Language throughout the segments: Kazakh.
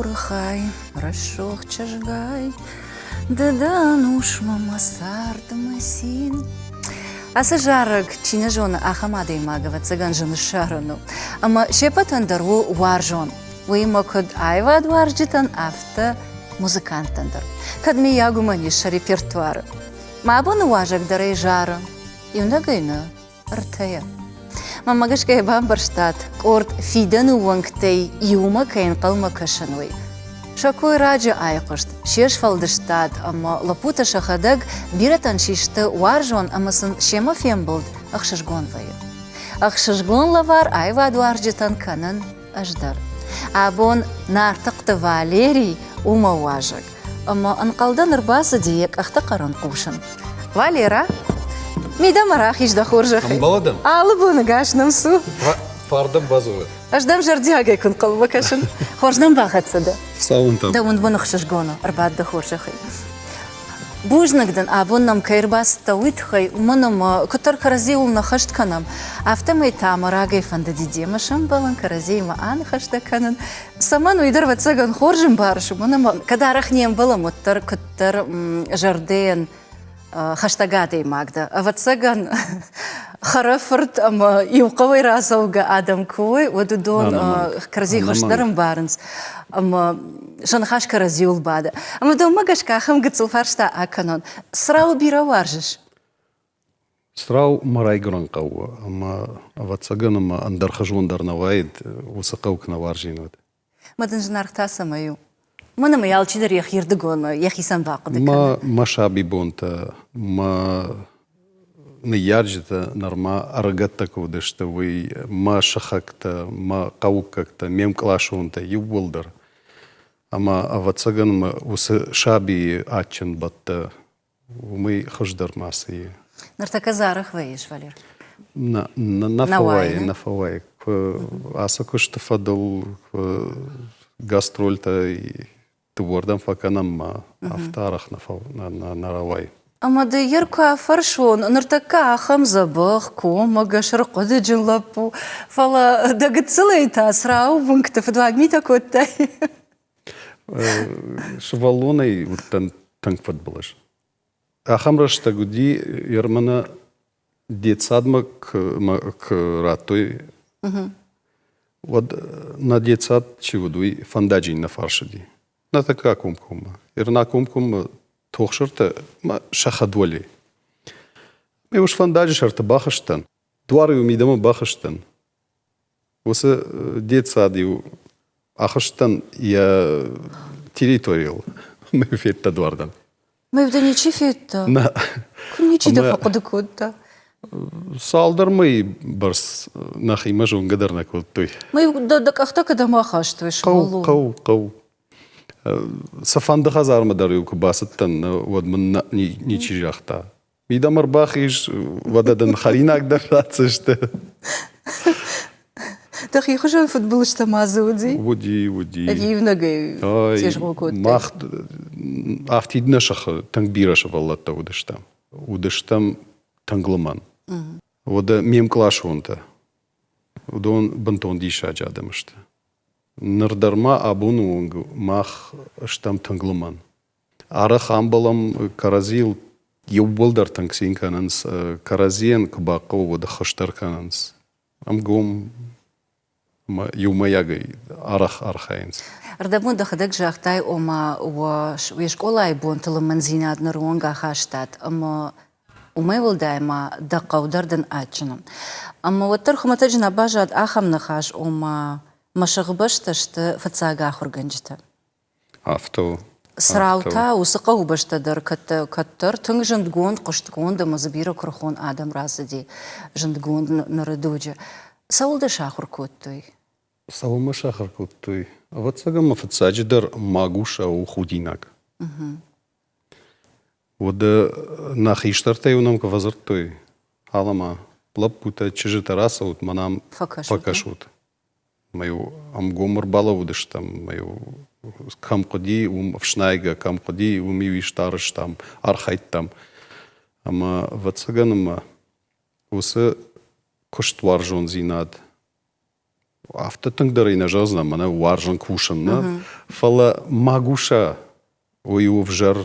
урахай, рашох чажгай, дадануш мамасардмасин. Асы жарык чине жона ахамады имагава цыган жыны шарыну. Ама шепатандар у варжон. Уима код айвад варжитан авто музыкантандар. Кадми ягуманиш репертуары. Мабуны важак дарай жары. Юнагайны артая. Мамагашкай бамбарштат. Орд фидану вангтай юма кайн қалма кашанвай. Шакой раджа айқышт, шеш фалдыштат, ама лапута шахадаг биратан шишты варжон амасын шема фем болд ақшышгон вайы. Ақшышгон лавар айвад варжитан канан аждар. Абон нартықты Валерий ума важак. Ама анқалдан ырбасы дейек ақта қаран қушын. Валера, мейда марах ижда хоржақы. Амбаладым? Алы бұны гашным су. Пардым базуы. Аждам жардиагай күн қалба кашын. Хоржнам бағатсы да. Сауынтам. Да он бұны қшышгону, ырбадды хоржақы. Бужнагдын абоннам кайрбасты уйтхай, мұным күтір каразеулна хаштканам. Автомай тамы рагай фанда дидемашым балан каразейма ан хаштаканын. Саман уйдырва цыган хоржым барышы. Мұным кадарахнем балам ұттыр күттір жарден хаштагадей магда. Ава цыган харафырт ама иуқавай разауга адам кой, одудон каразей хаштарым барынс. Ама шанхаш каразеул бада. Ама дома гашкахам гыцыл фаршта аканон. Срау бира варжыш? Срау марай гран қауы. Ама аватсаган ама андархажуандар навайд, усақаук наваржинуд. Мадан жынарқтаса маю. Мана ма ялчидар ях ердігоны, ях исан бақыды Ма шаби бонта, ма нияджита нарма арагатта ковдышта вы, ма шахакта, ма қаукакта, мем клашуанта, юбылдар. Ама аватсаган ма усы шаби ачын батта, умай хождар масы. Нартаказарах ваиш, Валер? На фавай. Аса кушта фадал гастрольта и твордам факанам автарах на равай. Ама да ярка фаршон, нартака хамзабах, комага, шарқоды джинлапу, фала да гыцылайта, срау вункта, фадвагмита коттай. Швалоной вот танк футболаш. Ахамрашта гуди ермана детсадма к ратой. Вот на детсад чивудуй фандаджин на фаршади. На така кумкума. Ерна кумкума тохшарта ма шахадвали. Ми уж фандаджи шарта бахаштан. Двары умидама бахаштан. Уса детсади ахаштан я территориал. Мы фетта двардан. Мы в ничи фетта. На. Ничи да факуды кутта. Салдармай барс нахи мажун гадарна куттой. Мы да кахта когда махаш твой швалу. Қау. Сафанды хазарма дарю кубасыттан вот мен ничи жахта. Мидамар бахиш вададан харинак дарацышты. Так я хожу в футбол что мазуди. Води. Евнагай. Тяжело кот. Махт афтидна шах тангбираша валлата удыштам. Удыштам тангламан. Вода мем клашунта. Удон бантон диша жадамышты. Нардарма абунунгу мах штам тангламан. Ара хамбалам каразил юбылдар тангсин кананс каразиен кбақо вода хаштар кананс. Амгом юмаягай архаинс. Ардабун да хадак жахтай ома в школа айбон тылым манзина аднаруанга хаштат. Ама умай волдайма да қаудардан ачынам. Ама ваттар хуматаджина бажад ахам нахаш ома машағыбашташты фацага хурганжта. Авто. Сраута усықа убаштадар каттар тың жындгонд қоштгонд да мазабира курхон адам разыди жындгонд нарадуджа. Саулда шахур коттой. Саума шахар коттой. Ватсага мафацаджидар магуша у худинак. Вода нахиштартай унам кавазартой. Алама плапута чижита раса от манам факашут. Маю амгомар балавудыш там, маю камқоди вшнайга, камқоди умивиштарыш там, архайт там. Ама ватсаганама усы куштвар жон зинад. автотыңдар инажазна мана варжан кушанна фала магуша ою вжар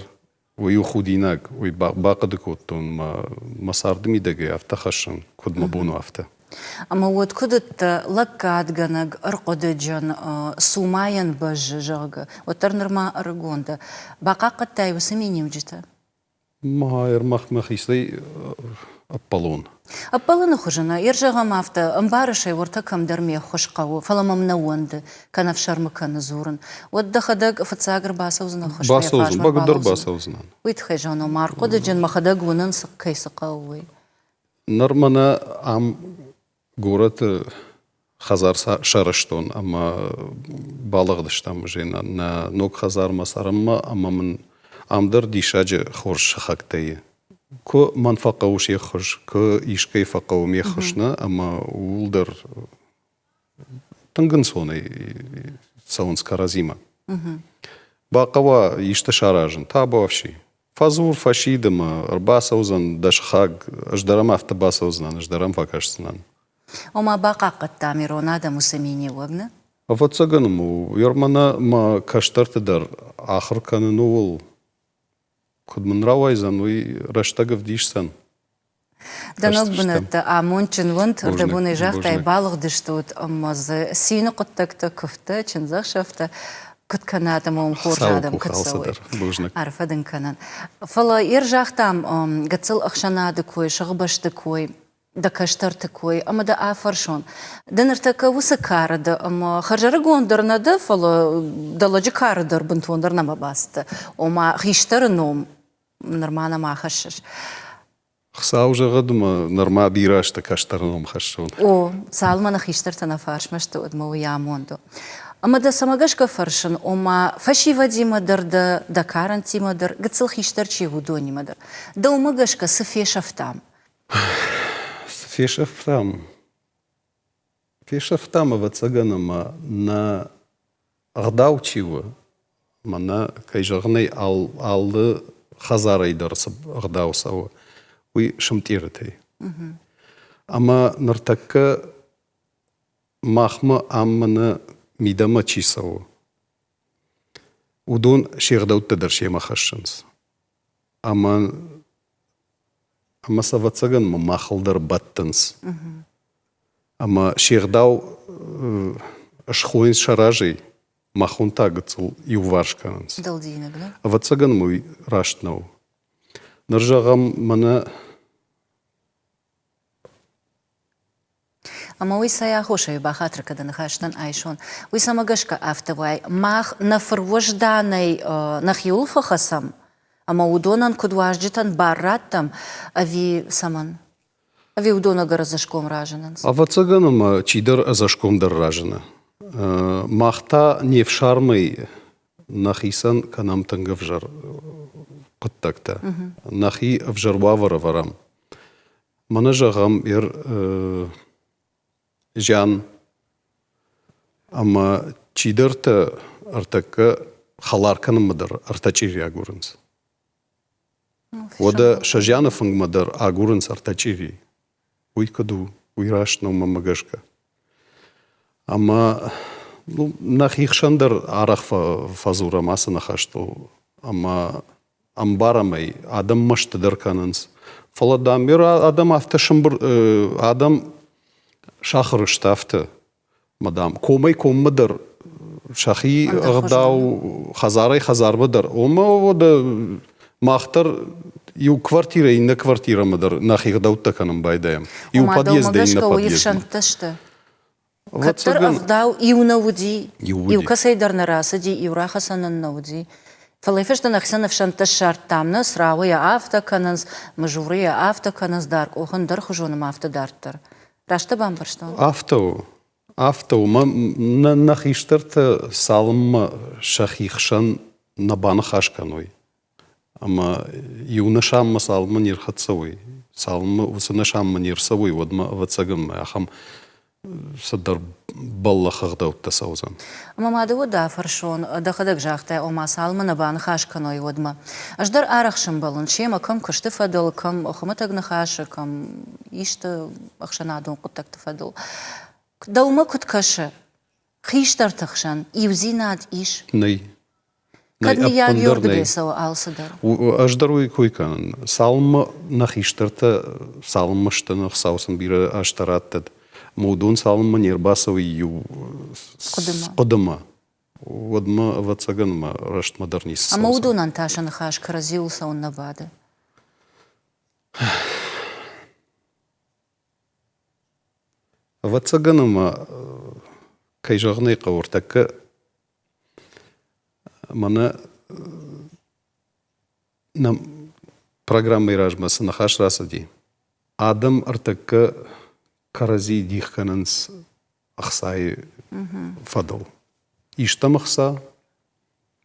ою худинак ой бақыды коттон масарды мидаге автохашын кудма буну авто. Ама вот кудыт лаккадганаг, аркодыджан, сумаян бажы жага. Вот тарнырма аргонда. Бака каттай высаминим джита? Майер махистай Аполлон. Аполлон хужана, ержагам авто, амбарышай вортакам дарме хошкаву, фаламам науанды, канав шармаканы зурын. Вот дахадаг фацагр басаузна хошкай. Басаузн, багадар басаузна. Уйтхай жано маркодыджан махадаг вунан саккай сакауы. Нормана ам город хазар шарыштон, ама балагдыштам жена на ног хазар масарама, ама мен амдар дишаджи хорш хактайы. Ко манфақауш ехош, ко ишкай фақаум ехошна, ама улдар тыңгын соны саунска разима. Бақава ишта шаражын, таба вообще. Фазур фашидама, арбасаузан, дашхаг, аждарам автобасаузан, аждарам факашсынан. Ома бака каттами ронада мусамини вагна? А вот цаганыму, ярмана ма каштартыдар ахыр каныны ол. Кудман равайзан, уй раштагов дишсан. Данок бунат, а мончин вант, да буны жахтай балых дыштут, амаз сины коттакта куфта, чинзах шафта, кутканатам ом хоржадам катсавай. Арфадын канан. Фала ир жахтам гацыл ахшанады кой, шагбашты кой, да каштарты кой, ама да афаршон. Дыныртака усы карады, ама харжары гондырнады, фала даладжи карыдар бунтуандар нама басты. Ома хиштары ном, нормана махашыш. Хса уже гадума норма бирашта каштарном хашон. О, салмана хиштартана фаршмашты удма уямонду. Ама да самагашка фаршын, ома фаши вадимадар да карантимадар, гацыл хиштарчи гудонимадар. Да умагашка сыфешафтам. Сыфешафтам. Фешафтам авацаганама на гдаучива. Мана кайжагнай алды хазарайдарсы гдаусава. Уй шымтирытай. Ама нартакка махма амманы мидама чисау. Удон шердауттадар шема хашшынс. Ама савацаган махалдар баттынс. Ама шердау шхуинс шаражей махунта гыцыл юваршканс. Далдинак, да? Авацаган мой раштнау. Наржагам мана Ама уй сая хошай бахатр кадан хаштан айшон. Уй самагашка автовай мах нафарвожданай нахиулфа хасам. Ама удонан кудважджитан бараттам ави саман. Ави удона гаразашком ражананс. авацаганама чидар азашкомдар ражана. Махта не в шармай нахисан канам тангавжар куттакта. Нахи авжарвавара варам. Мана жагам жан, ама чидарта артакка халарканым мадар артачири агурынс. Ода шажянафынг мадар агурынс артачири. Уйкаду, уйрашну мамагашка. Ама нах ихшандар арах фазура маса нахашту. Ама амбарамай адам маштадар кананс. Фаладам адам автошамбр адам шахрыштафты, мадам. Комай коммадар, шахи агдау хазарай хазармадар. Ома ода махтар ю квартира и на квартира мадар нахи гдаута канам байдаем. Ю подъезда и на подъезда. Каттар агдау ю навуди, ю касайдар нарасади, ю рахасанан навуди. Фалайфешта нахсанов шанташ шартамна, сравая автокананс, мажурия автокананс дарк, охан дархужонам автодартар. Рашта бамбарштан? Автоу. Нахиштарта салма шахихшан набана хашканой. Ама юна шамма салма нирхатсавой. Салма усана шамма нирсавой. Водма вацагам ахам садар балла хагдаутта саузан. Ама мадаву да фаршон, дахадак жахтай ома салма набана хашканой водма. Аждар арахшан балын, шема кам кышты фадал, кам охаматаг нахаша, кам ишта ахшанадун куттак фадал. Dauма kutkası. Хиштартахшан, ивзинат иш. Ней. Кадни я георгдесо алсыдар. Аждаруй койкан. Салма нахиштарта салма штанах саусын бира аштараттад. Мудун салма нербасовый ю қодыма. Одма вацаганма рашт модернист. А маудун анташан хаш каразиулса он навады. Вацаганма кайжагны қауыртакка мана на программы ражмасы нахаш расади. Адам артакка карази дихкананс ахсай фадал. Иштам ахса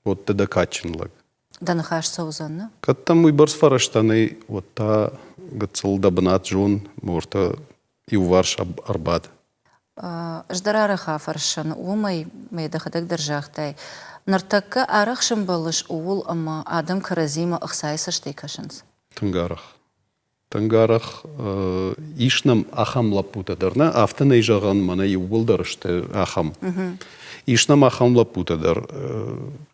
вот тогда качинлаг. Да нахаш саузанна? Каттам мой барс фараштаны вот та гацал дабнат жон морта и уварш арбат. Ждарараха фаршан умай мейдахадак держахтай. Нартакка арахшым балыш уул ама адам каразима ахсайса штейкашанс. Тангарах ишнам ахам лапутадарна, автана ижаган мана юбулдар ште ахам. Ишнам ахам лапутадар,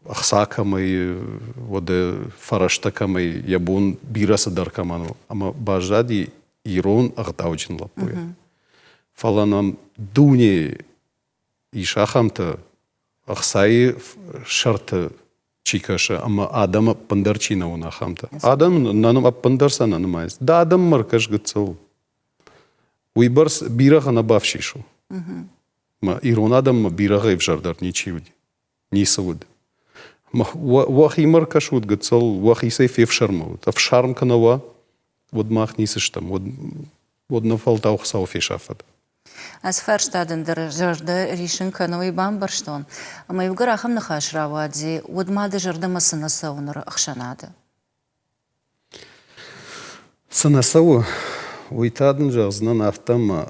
ахсакамай, воде фараштакамай, ябун бирасадар каману, ама бажади ирон ахдаучин лапуя. Фаланам дуне ишахамта ахсай шарта чикаша, ама адама пандарчина унахамта. Адам нанам апандарса нанамайс. Да адам маркаш гцал. Уйбарс бираха набавшишу. Ма ирон адам бираха ивжардар ничивди. Нисауд. Ма вахи маркаш уд гцал, вахи сейф евшармауд. А в шарм канава вот мах нисыштам. Вот нафалта ухсау фешафад. Аз ферштаден държда ришен канови бамбарштон. Ама югар ахам нахаш равадзи, удмаде жарда масана саунара ахшанада. Санасау уйтадын жазна нафтама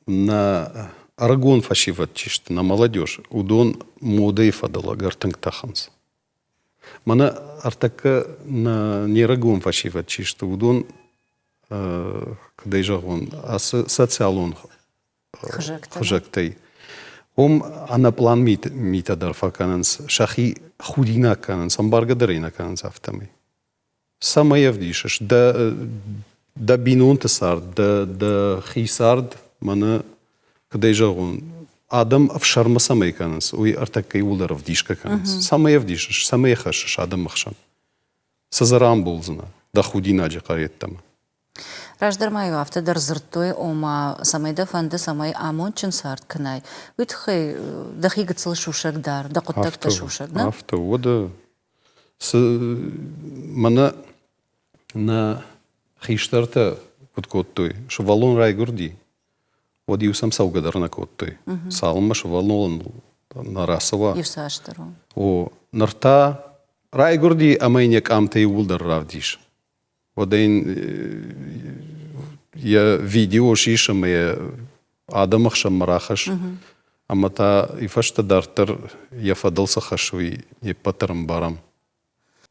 на аргон фашиват чишт, на молодежь. Удон моды фадала гартынг таханс. Мана артака на не аргон фашиват чишт, удон когда жагон, а социалон хожактай. Ом анаплан митадар факананс, шахи худина кананс, амбаргадарина кананс автами. Самая вдишаш, да бинунта сард, да хисард, мана когда жагон. Адам в шарма самай кананс, уй артакай улар вдишка кананс. Самая вдишаш, самая хашаш, адам махшам. Сазарам булзна, да худина джакареттама. Раждармаю автодар зыртой ома самайда фанды самай амон чынсарт кынай. Үтхай дахи гыцыл шушагдар, да қоттакта шушаг, на? Авто, ода. Мана на хиштарта куткоттой, шо валон рай гурди. Оди усам саугадар на коттой. Салма шо валон на расова. Юсаштару. О, нарта рай гурди амайняк амтай улдар равдиш. Оден я видео шишам я адамах шамарахаш, ама та и фашта дартер я фадалса хашуи я патерам барам.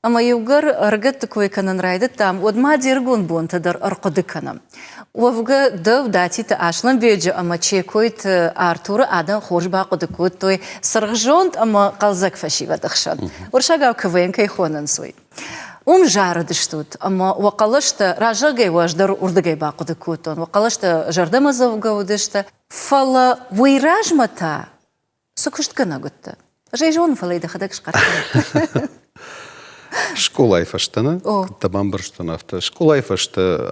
Ама югар аргат такой канан райда там, одма диргун бонтадар арқоды канам. Овга дав дати та ашлан беджа, ама чекойт Артура адан хош бақоды код той сарғжонт, ама қалзак фашива дақшан. Уршагав квен кай хонан свой. Жардыш тут, ама вақалашта ражагай важдар урдагай бақуды кутон, вақалашта жардамазав гаудышта, фала вайражмата, сукушт канагутта. Жайжон фалайда хадак шқартан. Школай фаштана, табам барштан авто. Школай фашта,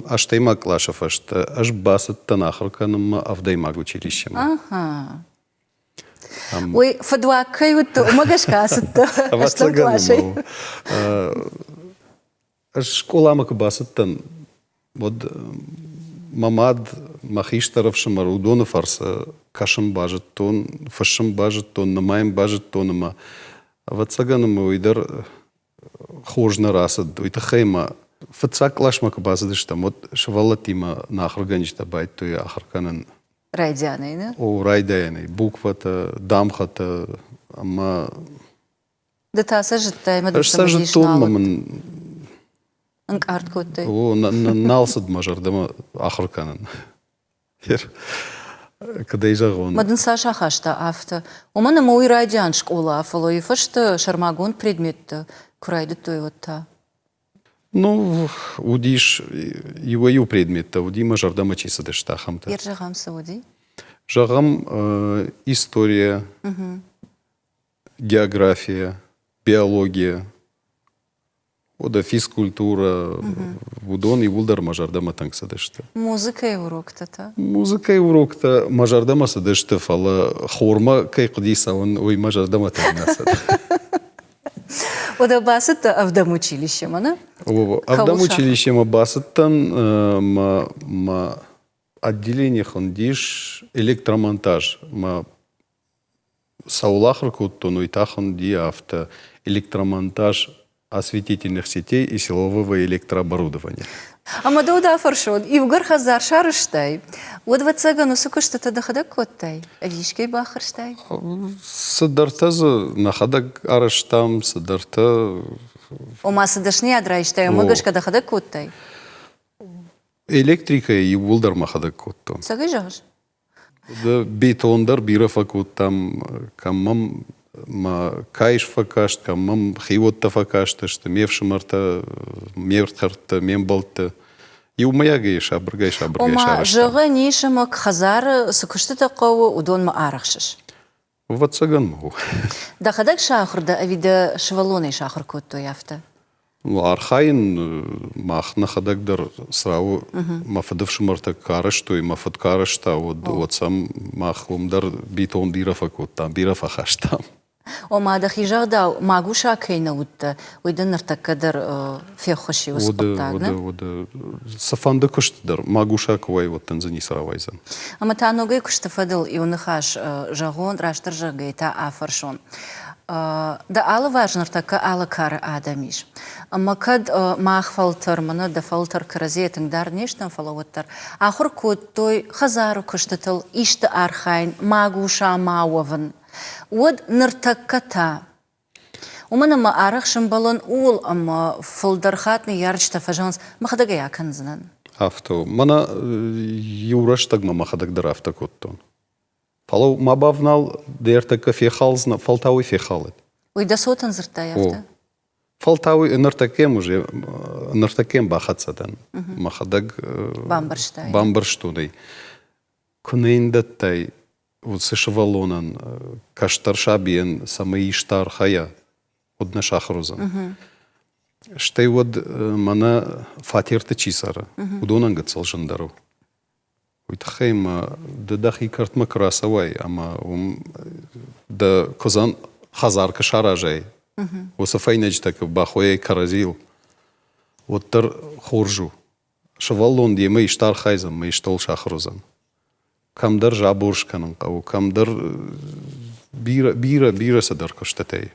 аштайма клаша фашта, аж басат танахруканым авдаймаг училищема. Ага. Ой, фадуакай вот магашкасыт, аштам клашай. Школа макбасыттан, вот мамад махиштаров шамарудона фарса кашам бажет тон, фашам бажет тон, намаем бажет тонама. Вацаганам уйдар хожна расад, уйта хайма. Фацак лаш макбасыдыштам, вот шавалатима нахруганичта байт той ахарканан. Райдяный, да? О, райдяный. Буквата, дамхата, ама... Да та сажиттай, ма душта мадиш налат. Анг арткоттай. О, налсад мажар, дама ахарканан. кадай жағон. Мадын Саша хашта афта. Омана мой радиан школа афало и фашта шармагон предметті күрайды тойотта. Ну, удиш его предметта, удима жардама чисады штахамта. Ер жағам сауди? Жағам история, география, биология, ода физкультура, удон и улдар мажардама таңсадышты. Музыка и урок-та? Музыка и урок-та мажардама садышты, фала хорма кай қыдиса, он ой мажардама таңнасады. Ода басыт авдам училище, мана? Авдам училище ма басыттан, ма отделение хондиш электромонтаж, ма саулахр куттон уйтахон ди авто электромонтаж осветительных сетей и силового электрооборудования. Амада ода фаршон, и угар хазар шарыштай. Одва цагану сукашта дахада коттай, авишкай бахарштай. Садарта нахадак араштам, садарта... Ома садашни адрайштай, омагашка дахада коттай. Электрика и улдар махадак коттон. Сагай жагаш? Бетондар бира факуттам, каммам ма кайш факашт, каммам хивотта факашташты, мевшимарта, мевтхарта, мембалта. И у моя гейша, абргайша. Ома жага нишамак хазар сукашта тақау удон ма арахшаш. Ватсаган могу. Дахадак шахрда авида швалоной шахр котто яфта. Архаин махна хадагдар срау мафадавшимарта караштой, мафад карашта, вот сам махумдар битон бира факуттам, бира фахаштам. Ома да хижагда магуша кейна утта, уйдан нартакадар фехоши успоттагна. Ода сафанда куштдар, магуша квай вот танзани саравайзан. Ама та ногай куштафадыл и унахаш жагон раштар жагай та афаршон. Да ала важнар така ала кара адамиш. Ама кад мах фалтар мана да фалтар каразетин дар нештан фалаваттар. Ахур код той хазару куштатыл ишта архайн магуша мауаван. Уад нартакката. Умана ма арахшын балон ул ама фалдархатны ярчта фажанс махадага яканзынан. Авто. Мана юраштагма махадагдар авто коттон. Фалау мабавнал дертака фехалзна, фалтауи фехалет. Ой да сотан зырта яфта? Фалтауи нартакем уже, нартакем бахатсадан. Махадаг бамбарштудай. Кунейндаттай, вот сышевалонан, каштаршабиен, самый иштар хая, одна шахрузан. Штай вот мана фатирта чисара, удонан гацал жандару. Уйтахайма да дахи картма красавай, ама да козан хазарка шаражай. Осафайнач так бахоя каразил. Вот тар хоржу. Шавалон ди май штар хайзам, май штол шахрузан. Камдар жабуршканан кау, камдар бира садар каштатай.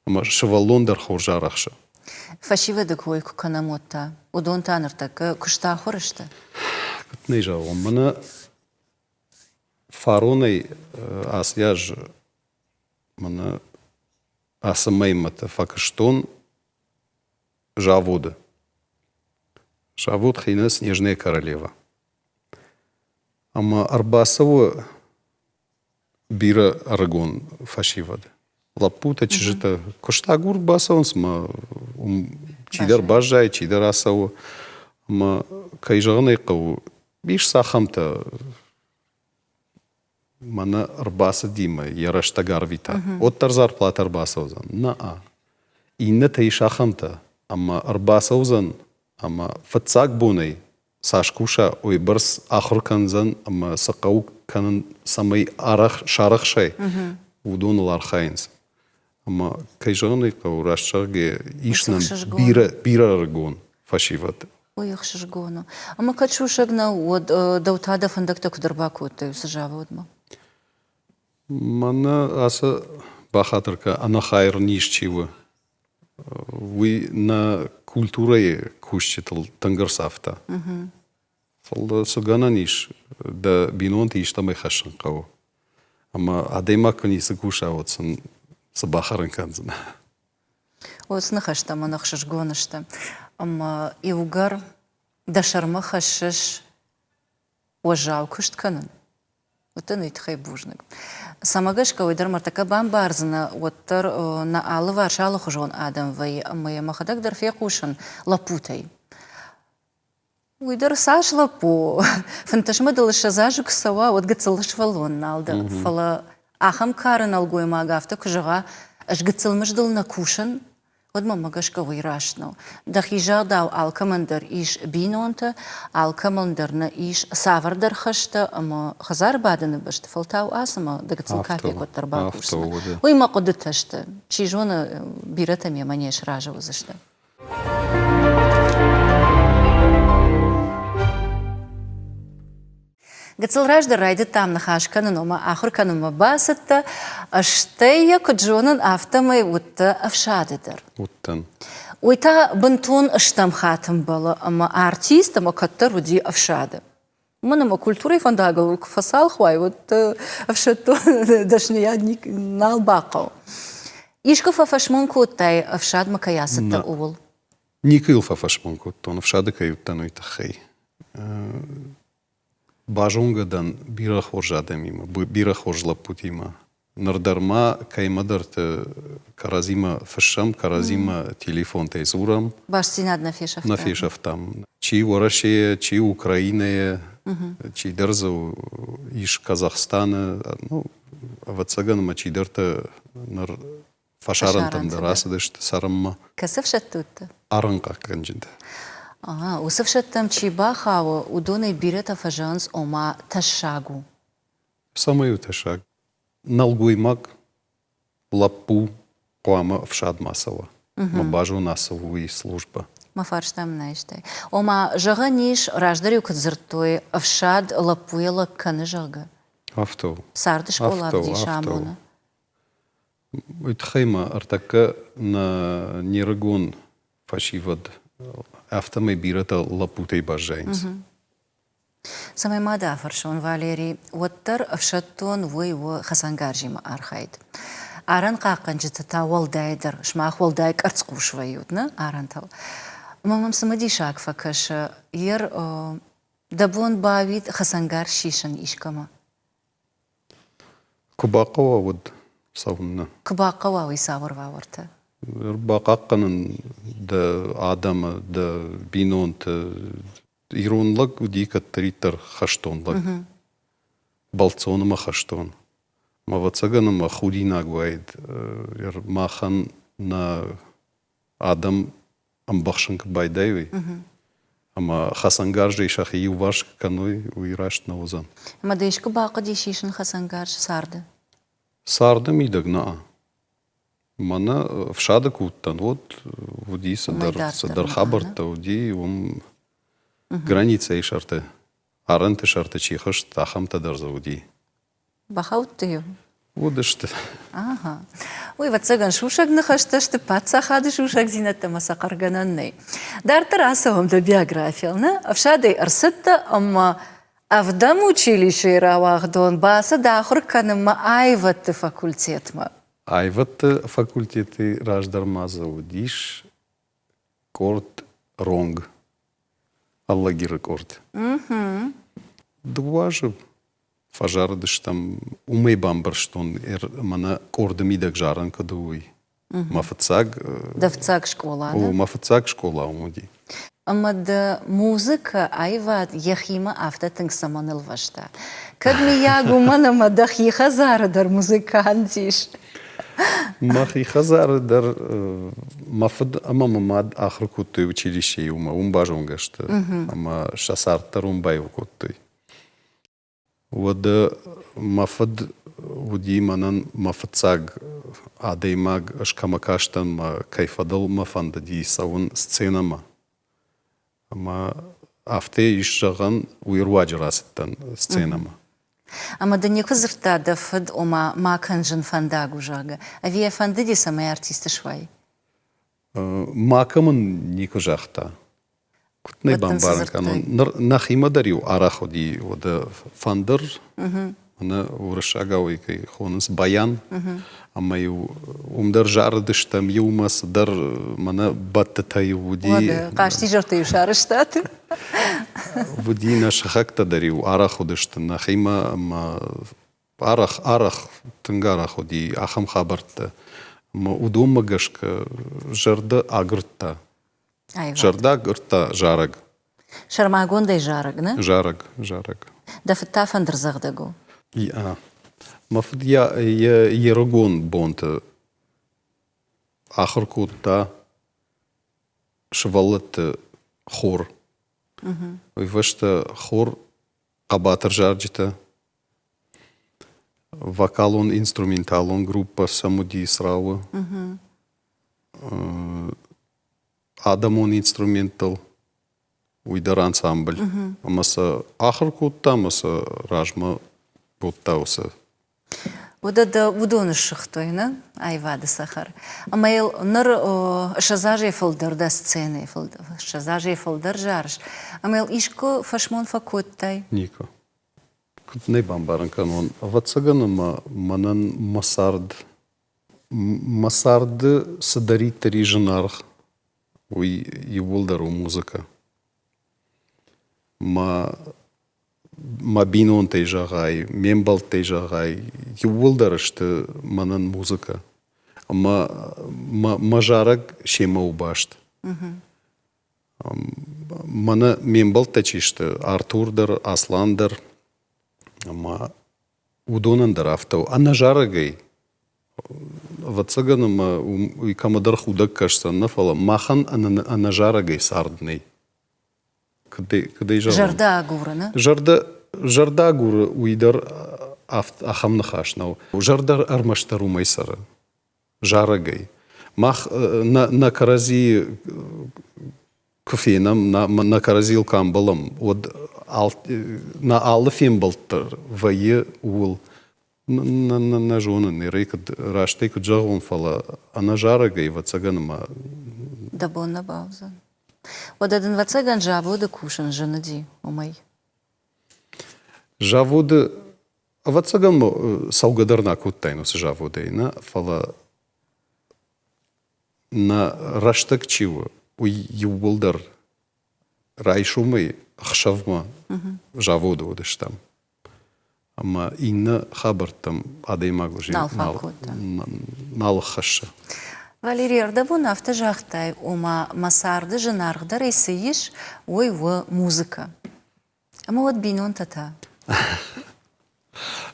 Ама шавалон дар хоржарахша. Фашива да кой куканамотта, удон танар так кушта хорышта? Не жавам. Мана фаронай аз яж мана асамаймата факаштон жавода. Жавод хина снежная королева. Ама Арбасово бира арагон фашивада. Лапута чижита кошта гур басаунс ма чидар бажай, чидар асаво. Ама кайжагнай кау биш сахамта мана Арбаса дима яраштагар вита. Оттар зарплата Арбасаузан. Наа. Инната и шахамта. Ама Арбасаузан, ама фатсак бунай. Сашкуша ойбарс ахур канзан, ама сақау канан самай арах шарах шай. Удонал архайнс. Ама кайжагнай кау рашчаге ишнам бира аргон фашиват. Ой, шашгону. Ама качушагна от даутада фандакта кударбаку той сажаводма. Мана аса бахатырка ана хайр нишчива. Вы на культуре кущитал тангарсафта. Фалда сугана ниш да бинонти иштамай хашан кау. Ама адаймак ни сакуша отсан сабахаран канзана. От снахашта манах шашгонашта. Ама иугар да шарма хашаш ожау куштканан. Вот он и тхай бужник. Самагашка уйдер мартака бамбарзна, уоттер на алы варшалы хужон адам вай, мы махадак дар фекушан лапутай. Уйдер саш лапу, фанташма далыша зажук сава, вот гацалыш валон налда. Фала ахам карын алгуй магафта кужага, аж гацалмыш дал на кушан, вот мамагашка уйрашно. Дахижа дау алкамандер иш бинонта, алкамандер на иш савардар хашта, ама хазар баданы башта, фалтау асама, да гацал капе кот тарба кушна. Уй ма кодыташта, чижона биратами манеш ража возашта. Гацал ражда райда там нахашкана, но ахурканума басата, аштея коджонан автомай утта авшадыдар. Уттан. Уйта бантон аштам хатам бала, ама артист, ама каттар уди авшада. Манама культура и фандагал, фасал хвай, вот авшату дашния налбакал. Ишков афашмон куттай авшад макаясата уул. Никил фафашмон куттон, авшада каюттан уйтахай. Бажунгадан бира хоржадам има, бира хоржла путима. Нардарма каймадарте каразима фашам, каразима телефон тезурам. Баш синад на фешафтам. На фешафтам. Чи Ворашия, чи Украина, чи дързо иш Казахстана, ну, вацаган чи дърта нар фашарантан да расадеште сарамма. Касъв шаттута? Аранка канджинда. Усъвшаттам чи бахава удонай бирата фажанс ома ташагу. Самаю ташаг. Налгуймак лапу коама вшад масава. Ма бажу насаву и служба. Ма фарштам наиштай. Ома жага ниш раждарю кадзыртой вшад лапуела каны жага. Авто. Сарды школа авди шамона. Итхайма артака на нирагон фашивад. Автомай бирата лапутай бажайнс. Самай мада фаршон Валерий, уаттар авшаттон вой хасангаржима архайд. Аран қаққанжыты та уалдайдыр, шмақ уалдайк арцқушвайютна, арантал. Мамам самадишак факаша, ер дабон бавит хасангар шишан ишкама. Кубақава вад савунна. Кубақава уй савар ваварта. Бақаққанын да адама, да бинонт, иронлаг удика тритар хаштонлаг. Балцоныма хаштон. Ма вацаганама худина гуайд. Махан на адам амбахшанка байдайвай. Ама хасангаржа ишах и уваш каной уирашт на озан. Ама да ишка баqa дешишин хасангарж сарды? Сарды мидагна. Мана вшада куттан. Вот води садар хабарта води ум граница ишарте. Аранте шарте чихаш тахамта дарза води. Бахаутты? Водаште. Ага. Ой, вацаган шушак нахашташты пацахады шушак зината масақаргананнай. Дартар асавам да биографиялна. Авшадай арсытта, ама авдам училище равахдон баса дахур каныма айватты факультетма. Айватты факультеты раждарма заводиш корт ронг. Аллаги рекорд. Дуажы фажардыш там умей бамбарштон мана кордамидак жаран кадуй. Мафацаг. Давцаг школа, да? Мафацаг школа умуди. Ама да музыка айват яхима афтатынг саманыл вашта. Кадми ягу мана мадах ехазара дар музыкантиш. Махи хазар дар мафад ама мамад ахр куттой училище ума умбажонгашта. Ама шасартар умбай куттой. Вода мафад води манан мафацаг адаймаг ашкамакаштан ма кайфадал мафандади савун сценама. Ама афте ишжаган уйрваджрасыттан сценама. Ама да не козырта да фад ома маканжан фандагу жага. А вие фандыди самай артисты швай? Макамын не кожахта. Кутнай бамбаран канон. Нахима дарю араходи вода фандыр. Ана урышагауи кай хонус баян. Ама ю умдар жардыштам юмас дар мана баттатай вуди. Ладно, каждый жертву шарыштат. Вуди на шахакта дарил арахудышта на хима ама арах тынгарахуди ахам хабарта. Ма удумагашка жарда агрта. Жарда агрта жараг. Шармагондай жараг, не? Жараг. Да фтафандр загдагу. Ja. Мафуд я ерогон бонта ахыркутта швалет хор. Вышта хор кабатыр жарджита. Вокалон, инструменталон группа самуди срава. Адамон инструментал. Уйдар ансамбль. Амаса ахыркутта, амаса ражма буттауса. Ода удоны шыхтойны, айвады сахар. Амайл ныр шазажи фылдыр да сцены, шазажи фылдыр жарыш. Амайл ишко фашмон факоттай. Ника. Кut не бамбаран канон. Вацаганама манан масарды садари тари жанарх. Уй юволдару музыка. Ма бинон тейжагай, мембал тейжагай, юволдарышты манан музыка. Ма жараг шема убашт. Мана мембал течишты Артурдар, Асландар, ма удонандар автау. Ана жарагай. Вацаганама уй камадар худак кашсан нафала. Махан ана жарагай сардней. Жарда агура, не? Жарда агура уйдар ахам нахашнау. Жардар армаштару майсара. Жарагай. Мах на карази кофенам, на каразил камбалам. На алфем балтар вае ул. На жонан рейкад раштейкад жагон фала. Ана жарагай вацаганама. Дабон на бауза. Одадын вацаган жаводы кушан жаныди, умай. Жаводы вацаган саугадарна куттайнус жаводайна фала на раштак чива уй юволдар райшумай хшавма жаводы одыштам. Ама инна хабартам адаймагужи налхаша. Валерий, ардабон авто жахтай, ума масарды жанарғдар есейіш, ой во музыка. Ама вот бинон тата.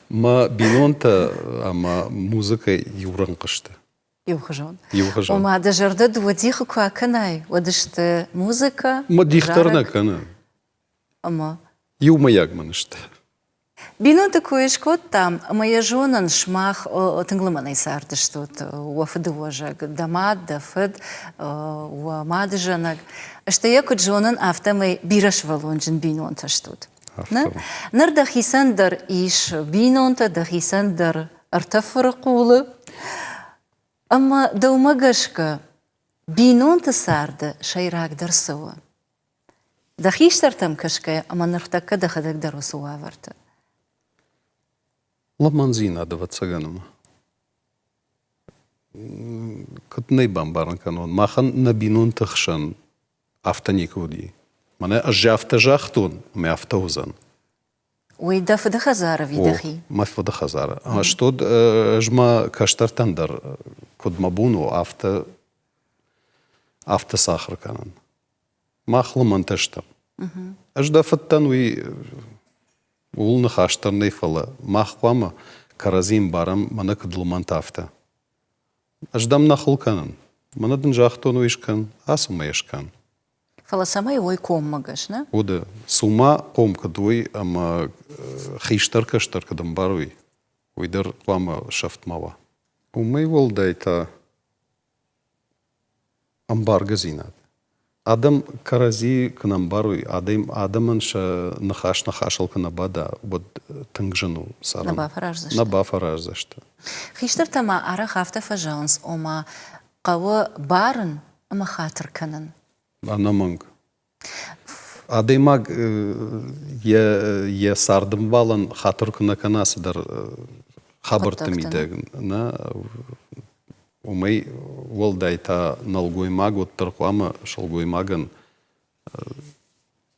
Ма бинон-та, ама музыка юран қышты. Юхажон. Юхажон. Ума да жарды дуадиха куа канай, одышты музыка. Ма дихтарна кана. Ама. Юма ягманышты. Бинон такой шкот там, моя жонан шмах тынглыманай сарды штут, уафыды ожаг, дамад, дафыд, уамады жанаг. Что я кут жонан автомай бираш валонжин бинон та штут. Нар дахисандар иш бинон та дахисандар артафырқулы. Ама даумагашка бинон та сарды шайрак дарсуа. Дахиштар там кашкая, ама нартака дахадак дарусуа варта. Ламанзина да вацаганама. Кът не бамбаран канон. Махан на бинон тахшан автоникуди. Мане ажафта жахтун, ме автоузан. Ой, дафы да хазара видахи. Мафа да хазара. А что жма каштартандар код мабуну авто сахар канан. Мах ламанташтар. Аждафаттан уи улны хаштарнай фала. Махвама каразим барам мана кадлумантафта. Аждам нахыл канан. Манадын жахтон уишкан, асума ешкан. Фала самай ой коммагаш, на? Ода сума комкадуй, ама хиштарка штаркадам баруй. Уйдар вама шафтмава. Умей волдайта амбаргазинат. Адам карази канамбаруй, адаман ша нахашал канабада, вот тангжану сарам. На бафараж зашта. Хиштар тама ара хафта фажанс, ома кава барын, ама хатыр канан. Анаманг. Адаймаг я сардым балан хатыр күна канасыдар хабыртым идегін. Умай ол дайта налгоймаг оттыр қуама шалгоймагын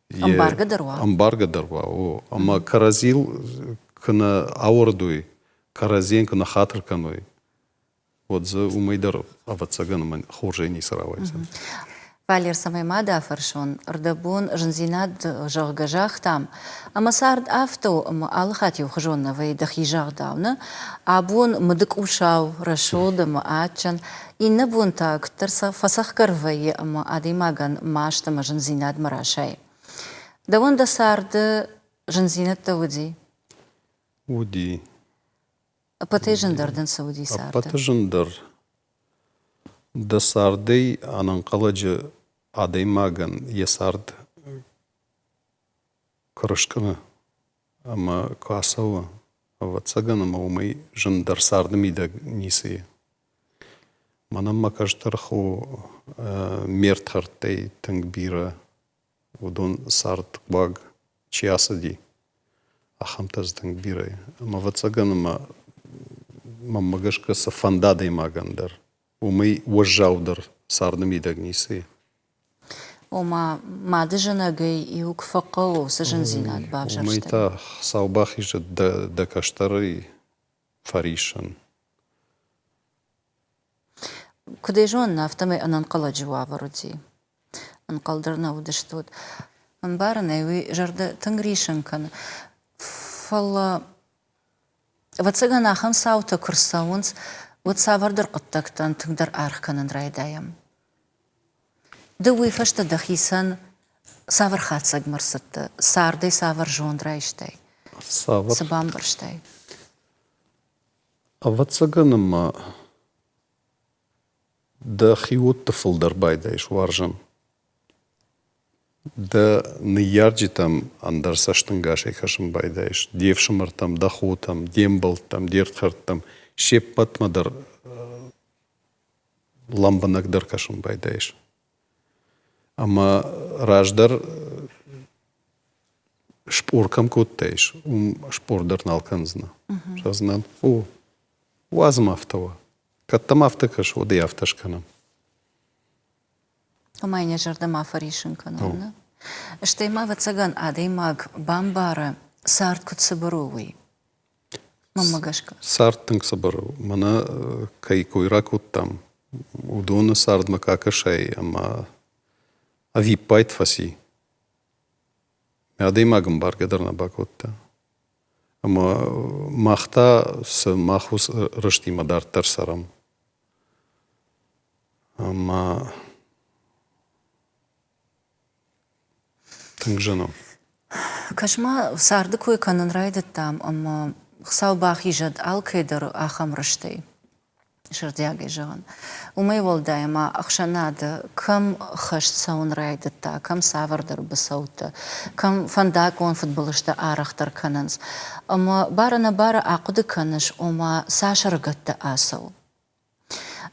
амбаргадыр ва. Ама каразил күна ауырдуй, каразин күна хатыр кануй. Вот за умайдар аватсаган хожени сыравайзан. Валер самаймада фаршон, рдабун жнзинад жагажах там, ама сард авто алхат юхжонна вейдах ежах давна, абун мдык ушау рашодам ачан, инна бун так терса фасах карвае ама адимаган маштама жнзинад марашай. Да вон да сард жнзинад тауди. Уди. Апате жндардан сауди сард. Апате жндар. Да сардей ананқаладжы адаймаган есард крышканы ама касава аватсаган ама умай жындар сардым ида нисы. Манам макаштарху мертхартей тангбира удон сард баг чиасади ахамтаз тангбирай. Ама аватсаган ама мамагашка сафандадей магандар. Умай уажжаудар сардым ида нисы. Ома мадыжана гай иук фақалу сажын зинат бавжарштай. Умайта саубах иже да каштары фаришан. Кудай жон нафтамай ананқала жуаваруди. Анқалдарна удыштуд. Анбарана иви жарда тангришанкан. Фала... Вацаган ахам саута курсаунц вот савардар қыттактан тыңдар арқанын райдаям. Да уйфашта дахисан савар хатсаг марсатты. Сардай савар жондрайштай. Савар. Сабамбарштай. Аватсаганыма да хиутты фылдар байдайш варжан. Да ныярджитам андар саштынгашай хашым байдайш. Девшымартам, дахутам, дембалтам, дертхартам. Шеп патмадар ламбанагдар кашым байдайш. Ама раждар шпоркам коттайш. Шпордар налканзна. Жазнан. Уазым автова. Каттам автакаш, одай авташканам. Омайня жардам афаришанканам. Штайма вацаган адаймаг бамбара сарт кутсабаровый. Мамагашка. Сартынг сабару. Мана кай койрак оттам. Удона сард макакашай, ама авипайт фаси. Адаймагам баргадарна бакотта. Ама махта с махус ръщи мадар търсарам. Ама тънгжано. Кашма сарды кой канан райдат там, ама хсал бахи жад алкайдар ахам ръщай. Шардяге жан. Умай волдай, ама ахшанада, кам хъщ саун райдата, кам савардар басаута, кам фандакон футболышта арахтар кананс. Ама бара на бара акуды канаш, ома сашаргатта асау.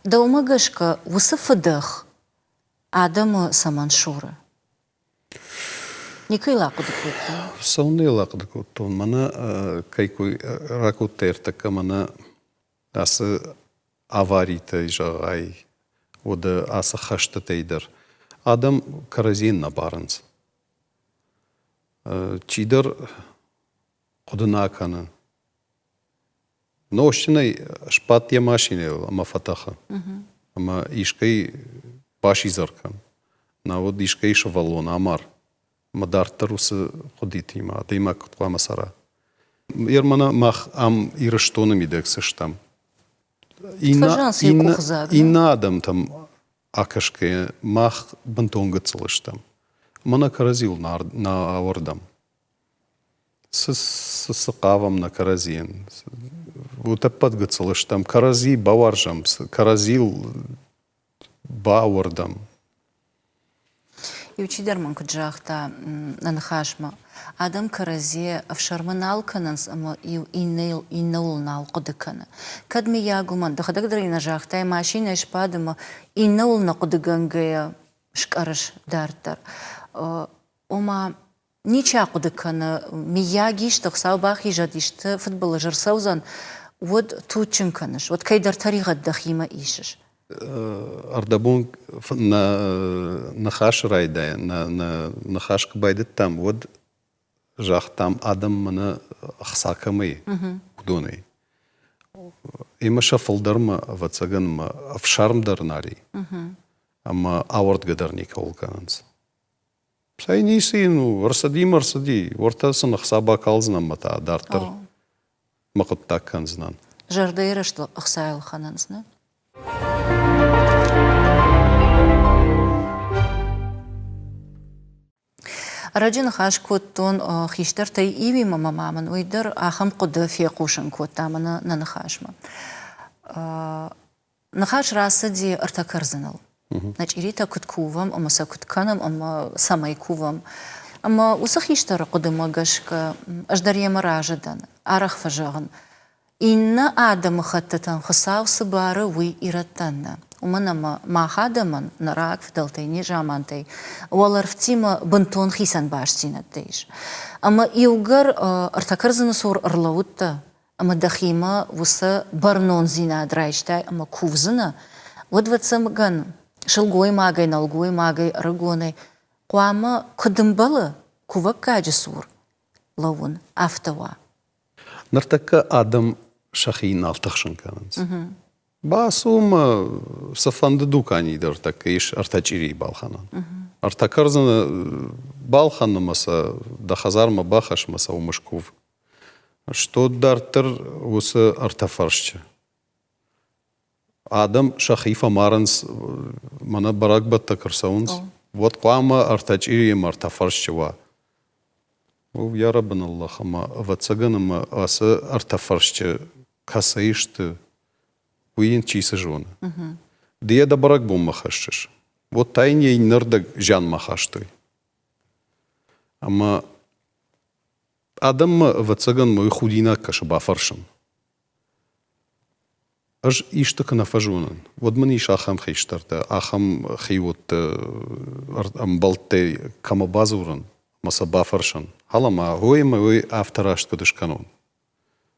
Да умагашка вусафадах адамы саманшура. Никой лакуды кутта. Сауны лакуды кутта. Мана кайкой ракутер така мана асы аварийта жағай, ода асы хашта тейдер. Адам каразин на барынс. Чидар кудына каны. Но ощинай шпат я машинел, ама фатаха. Ама ишкай баши заркан. На вот ишкай шавалон, амар. Мадар усы кудит има, да има кутла сара. Ермана мах ам ирыштоным идек сыштам. Инна адам там акашке мах бантонга цылыштам. Мана каразил на авардам. Сысықавам на каразин. Утаппат гыцылыштам. Карази баваржам. Каразил бавардам. И учидарман куджахта нанхашма. Адам каразе авшарманал кананс, ама иннеул налқудыкана. Кадми ягуман, дахадагдары нажахтай машина ишпадама иннеул нақудыгангая шкарыш дартар. Ома нича кудыканы миягишт, саубахи жадишт футбол жырсаузан, вот тучинканыш, вот кайдар таригат дахима ишиш. Ардабун на хаш райда, на хаш кбайдет там, вот жах там адам мана ахсакамы кудуны. Има шафылдарма вацаганма авшармдар нари. Ама ауард гадарник олкананс. Сай ниси, ну, арсади, ортасын ахсаба калзнам та дартар мақыттак канзнан. Жардайрышты ахсайл ханансна? Раджин хаш коттон хиштар тай иви мамамаман уйдар ахам куды фиякушан коттамана на нахашма. Нахаш расы ди артакарзанал. Значит, ирита куткувам, ама сакутканам, ама самайкувам. Ама уса хиштар куды магашка аждарьяма ражадан, арах фажаган. Инна адам хаттатан хасау сабара уй ираттанна. Уманама махадаман нарак фдалтайни жамантай. Уаларфтима бантон хисан баштинаттайш. Ама иугар артакарзана сур арлаутта. Ама дахима уса барнон зина драйштай, ама кувзана. Вот ватсамган шылгой магай, налгой магай, рагонай. Куама кадымбала кувак каджи сур. Лавун автава. Нартака адам шахин алтахшын кананс. Басум сафанды дукани дар так иш артачири балханан. Артакарзана балханна маса дахазарма бахаш маса умышкув. Что дартер усы артафаршча. Адам шахифа маранс мана баракбат такарсаунс. Вот куама артачири артафаршча. Я рабан Аллах, ама вацаганама асы артафаршча касаишты уин чисы жона. Дия да барак бом махашчыш. Вот тайне и нырдак жан махаштой. Ама адам вацаган мой худина каша бафаршын. Аж иштак нафажунан. Вот мани иш ахам хиштарта, ахам хиот амбалте камабазуран. Маса бафаршын. Халама гойма ой автарашт кадыш канон.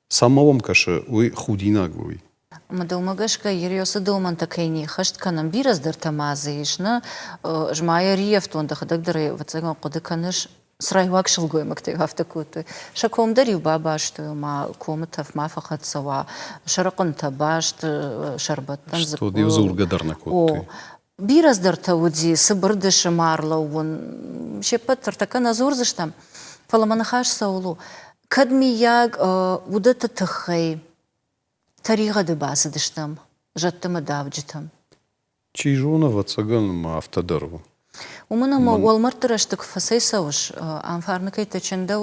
Самовом каша ой худина гой. Мадалмагашка ерёсы доман такайни хашт канам бираздар тамазыишна жмая риефтон дахадагдары вацаган куды каныш срайвак шылгой мактай автокуты. Шакомдари бабашту ма комытов мафахат сава шаракон табашт шарбаттан Что ди узургадарна куты. Бираздар тауди сыбырдышы марла он шепат тартака назорзыштам фаламанахаш саулу кадми яг удата тахай таригады басыдыштам жаттымы давджитам. Чижуна вацаган автодарву. Уманама уалмартыраштык фасай сауш анфарныкай тачында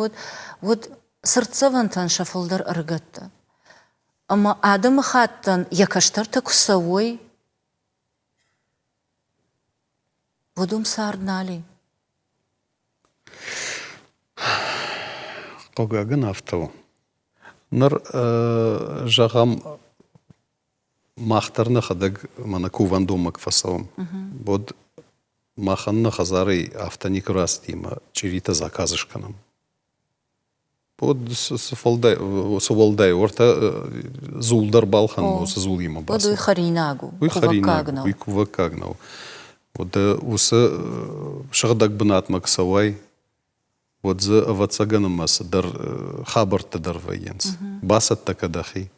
вот сырцавантан шафылдар ыргатты. Ама адымы хаттан якаштарта кусавой водум сарднали. Когаган автау. Нар жағам мақтарны хадаг мана куван домак фасавам. Bod маханна хазары автоник раз дима чирита заказышканам. Bod сувалдай орта зулдар балхан усы зулима бас. Bod уй харинагу. Уй харинагу. Уй кувакагнау. Вот усы шагдаг бынатмак савай. Вот за вацаганом маса дар хабарта дар военс. Басат такадахи.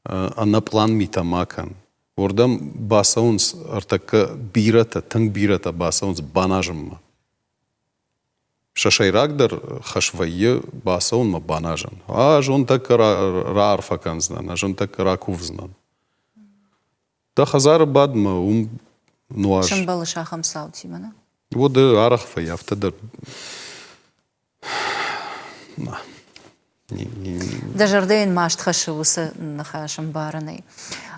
А на план митамакан. Ордам басаунс артака бирата, танг бирата басаунс банажамма. Шашайрагдар хашвайе басаунма банажан. А жон так раарфакан знан, а жон так ракув знан. Да хазар бадма нуаж. Шамбалы шахам саути мана. Вот арахфа яфтадар. Дажардейн машт хашусы нахашам баранай.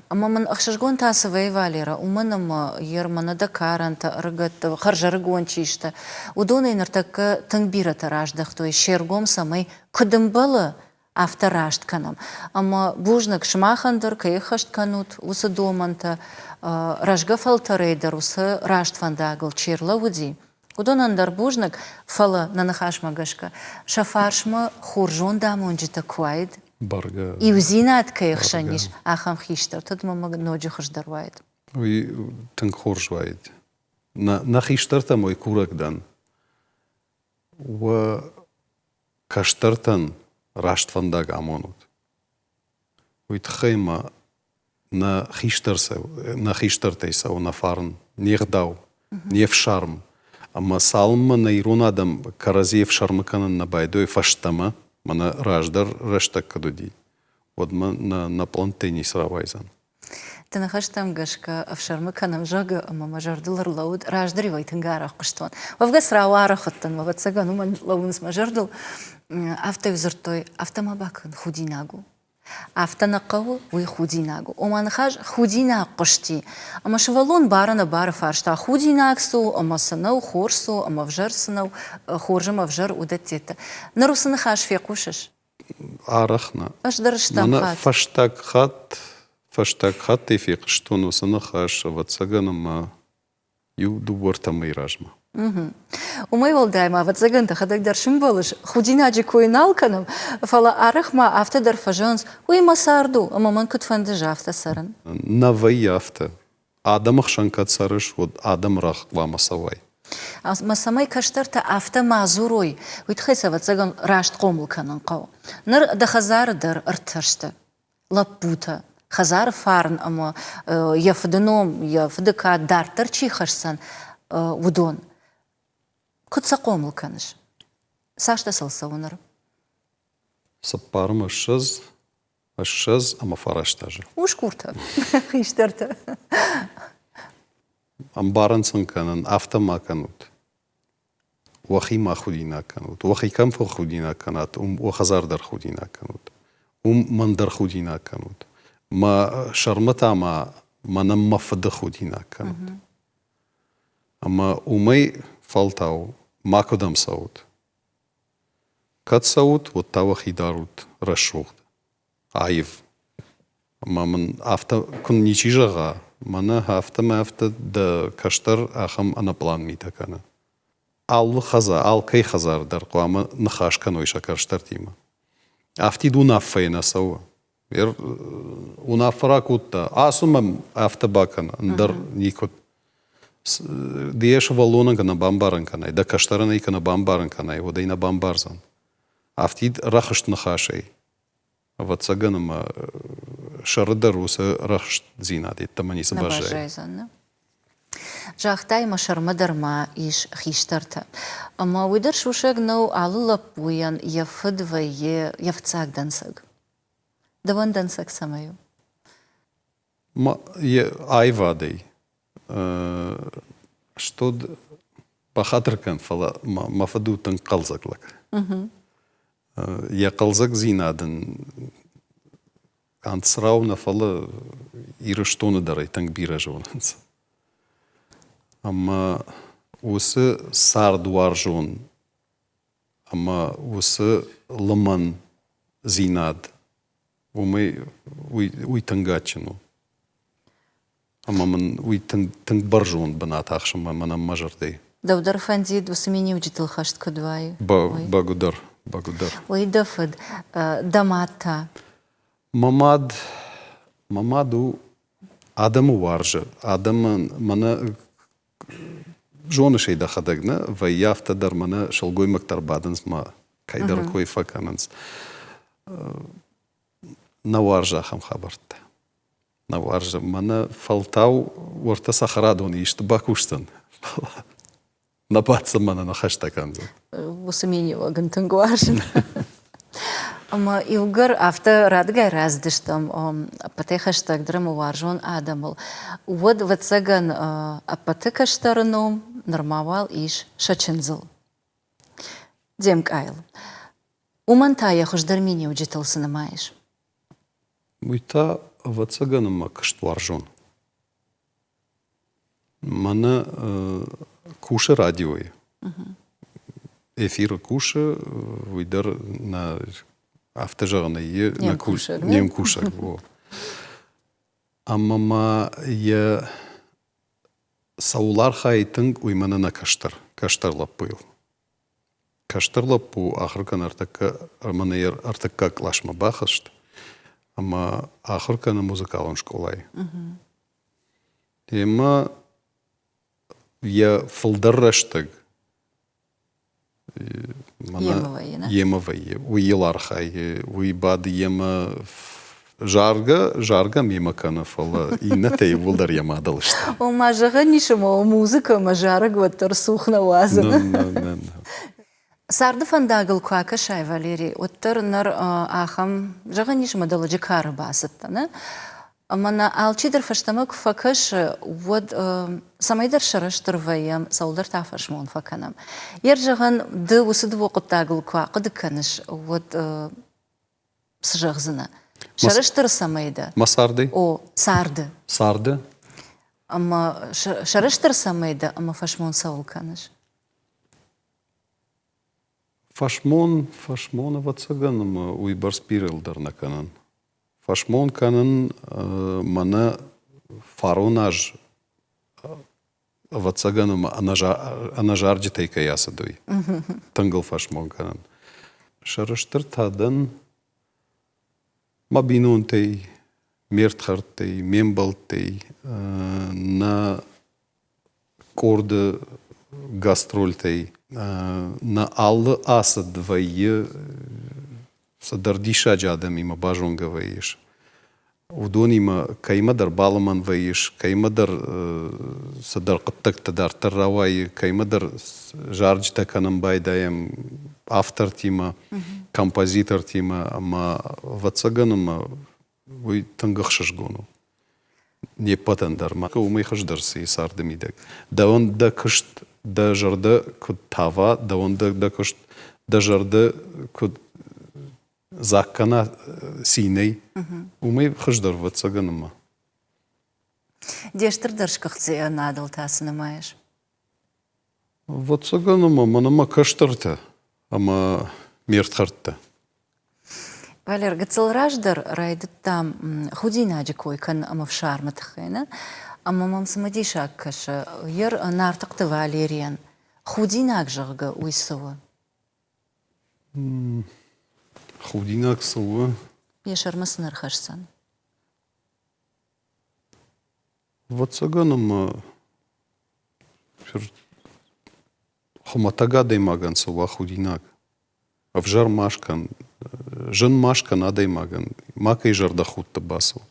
Ама ман ахшашгон тасы вайвалера, уманама ермана дакаранта рыгат харжарыгон чишта. Удонай нартака тангбирата раждах, то есть шергом самай кадымбалы авторажд канам. Ама бужнак шмахандар кайхашт канут усы доманта ражга фалтарейдар усы ражд фандагыл черла уди. Удонан дарбужнак фала на нахашмагашка. Шафаршма хуржон дамон жита куайд. Барга. И узинат кайхшаниш ахам хиштар. Тут мама ноджи хаждарвайд. Уй тынк хоржвайд. На хиштарта мой куракдан. Уа каштартан раштвандаг амонут. Уй тхайма на хиштартайса на фарн нехдау, не в шарм. Ама салма на ирунадам каразиев шармаканан на байдой фаштама, мана раждар рештак кадуди. Вот на плантени сравайзан. Ты нахаш там гашка в шармаканам жага, ама мажардылар лауд раждари вайтынгарах кыштон. Вавга сравара хоттан, вава цаган уман лаунс мажардыл. Автовзыртой автомабакын худинагу. Автонақау уй худинагу. Оманхаж худинаг қышти. Ама шывалон барана бары фаршта худинагсу, ама сынау хорсу, ама вжар сынау хоржым авжар удатета. Нарусынахаш фекушаш. Арахна. Ашдарыштам Мана хат. фаштак хат тефик штону сынахаш ватсаганама ю дубортама иражма. Умай волдайма, вот загanta хадаг даршим болыш. Худинаджи коиналканым, фала арахма автодар фажонс, уй масарду, а маман кутфандыжа автосаран. Навай авто. Адамах шанкат сарыш, вот адам рах вамасавай. Масамай каштарта автомазурой. Уйтхайса вот заган рашт комулканан қау. Нар да хазар дар арташта. Лапута. Хазар фарн, ама яфдыном, яфдыка дартар чихашсан удон. Кутса комулканыш. Сашта салса унар. Сапарма ашаз, ама фараштажа. Уж курта. Хиштарта. Амбаран санканан, автомаканут. Уахима худина канут. Уахикам фо худина канат. Уахазардар худина канут. Мандар худина канут. Ма шармата манам мафада худина канут. Ама умай фалтау. Макодам саут. Кат саут, вот тавах идарут рашухт. Айв. Маман авто кун ничижага. Мана авто да каштар ахам анаплан митакана. Ал кай хазар дар қуама нахашка нойша каштар тима. Авти ду наффайна сауа. Унафара кутта. Асумам автобакана. Ндар никот. Диеш валонанка на бамбаранканай, да каштаранайка на бамбаранканай, вода и на бамбарзан. Автид рахашт нахашей. Вот цаганама шардаруса рахашт зинады, тамани сабажай. Набажайзан, Жахтай машармадарма иш хиштарта. Ама уйдар шушагнау алылапуян яфыдвае яфцаг дансаг. Даван дансаг самаю. Айвадей. Что пахатркан фала мафаду тан қалзаклак. Я қалзак зинадын антсрауна фала ирыштоны дарай танк бира жонанс. Ама осы сардуар жон. Ама осы лыман зинад. Уй тангачину. Ама ман уй танк баржон банат ахшама манам мажардай. Давдар фандид усамини уджитал хашт кодвай. Багудар. Ой дафад дамата. Мамаду адаму варжа. Адам мана жона шейда хадагна, вай яфта дар мана шалгой мактар баданс ма кайдар кой факананс. На варжа ахам хабарта. На варжа мана фалтау орта сахарадон ишт бакуштан. На баца мана на хаштаканза. Усамини вагантангуашин. Ама илгар авто радгай раздыштам апате хаштаг драму варжон адамыл. Вот вацаган апате каштарном нормавал иш шачензыл. Демк айл. Умантая хождармини уджитал сынамаеш. Уйта вацаганама кашт варжон. Мана куша радиой. Эфира куша уйдар на автожарна е на куша. Нем куша. Амама я саулар хайтынг уймана на каштар. каштарлап пыл. Каштарлап пу ахыркан манайыр артыкка клашма бахышт, ама ахырканы музыкалын школай. Ема я фылдырраштык. Емавай, уйлархай, уйбад ема жарга мема кана фала. Иннатей вулдар ема адалышты. О мажаға нишыма, музыка мажарыг ваттар сухна вазына. Сарды фандагыл куака шай, Валерий. Оттар нар ахам жаға нишыма даладжи кары басыттаны. Мана алчидыр фаштамак факаш вот самайдар шараштыр ваям саулдар тафашмон факанам. Ер жаған ды усыды вокыттагыл куақы дыканыш вот сжағзына. Шараштыр самайда. Масарды? О, сарды. Сарды? Ама шараштыр самайда, ама фашмон саул каныш. Фашмона ватсаганама уйбар спирилдар на канан. Фашмон канан мана фаронаж ватсаганама анажарджи тайка ясадуй. Тангл фашмон канан. Шараштыр тадан мабинонтей, мертхартей, мембалтей, на корда гастрольтей, на аллы асад вайы садардиша джадам има бажонга вайыш. Удон има каймадар баламан вайыш, каймадар садар қыттықтадар тырравайы, каймадар жарджта канамбай даям автор тима, композитор тима, ама ватсаганама вы тангахшаш гону. Не патандар, ма умай хаждарсы сарды мидек. Да он да кышт да жарда куд тава, да он да кышт да жарда куд заккана синей. Умай хаждар ватсаганама. Дештір дыршқықцы надыл тасыны майыш? Ватсаганама манама каштарта, ама мертхартта. Валер, гыцылраждар райды там худинаджи койкан ама в шарматхайна, ама мам самадишак каша, ер нартықты Валериан. Худинак жырга уйсуы? Худинак суы? Ешармасын архашсан. Ватсаганама хуматага даймаган суа худинак. Авжар машкан, жын машкан адаймаган, макай жарда худта басу.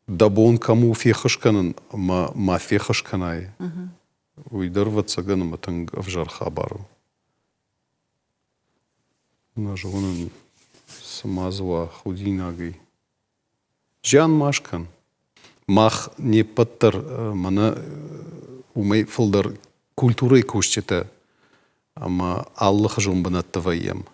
Дабон кому фехашканын, ма фехашканай. Уйдар ватсаганама танг авжар хабару. Нажонын самазуа худинагай. Жан машкан. Мах не паттар мана умай фылдар культурой кушчета. Ама Аллах жумбанатта вайям.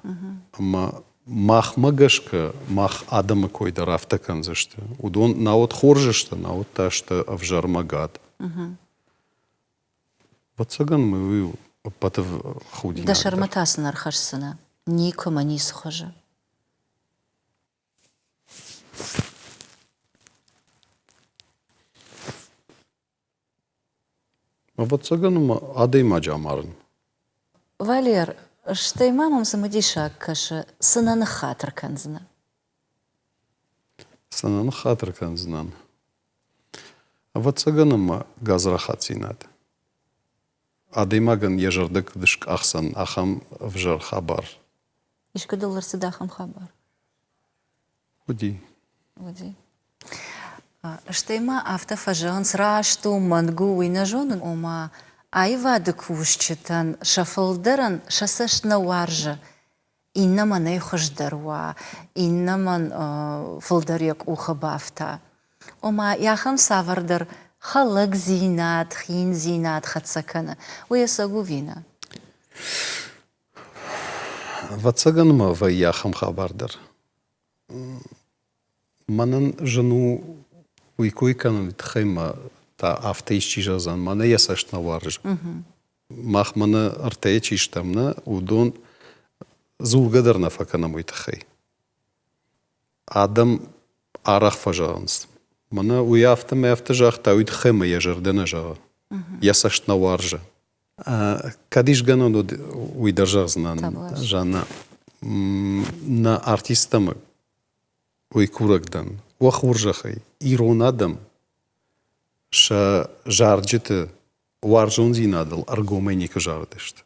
Ама мах магашка, мах адама койда рафтакан зашты. Удон наот хоржышта, наот ташта авжар магад. Ватсаган мы патав худинагдар. Да шарматасын архашсына. Никома не сухажа. Ватсаганама адайма джамарын. Валер, что и мамам самодишак каша сынаны хатыр канзына? Сынаны хатыр канзынан. Ватсаганама газрахат синат. Адаймаган ежардык дышк ахсан ахам вжар хабар. Ишка доллар сидахам хабар. Уди. Что има автофажан срашту мангу уйнажонын ома айвады кушчетан шафылдыран шасашна варжа. Иннаман айхождаруа, иннаман фылдарек ухабафта. Ома яхам савардар халык зинат, хин зинат хатсакана. Уясагу вина. Ватсаганама вай яхам хабардар. Манан жену уйкуйкан тхайма та автоищи жазан. Мана ясашна варж. Мах мана артаечи штамна удон зулгадарна факана мой тхай. Адам арах фажанс. Мана уяфта мефта жахта уйдхайма ежардена жага. Ясашна варжа. Кадиш гано уйдържах знан Табаш. жана на артистам уйкурагдан уахуржахай иронадам ша жарджите уаржон зинадал аргоменика жардешт.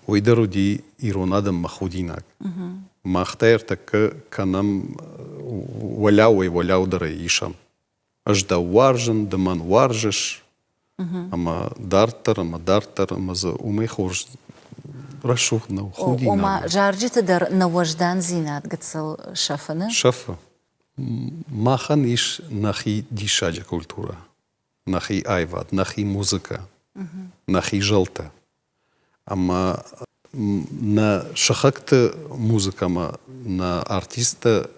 Уйдаруди иронадам махудинак. Махтайр така канам валяударай ишам. Аж да уаржен, да ман уаржеш, ама дартар, ама за умей хорж рашух на худинак. Ома жарджите дар наваждан зинат гъцал шафана? Шафа. Махан иш нахи дишаджа культура. Нахи айват, нахи музыка, нахи жалта. Ама на шахакта музыка, ама на артиста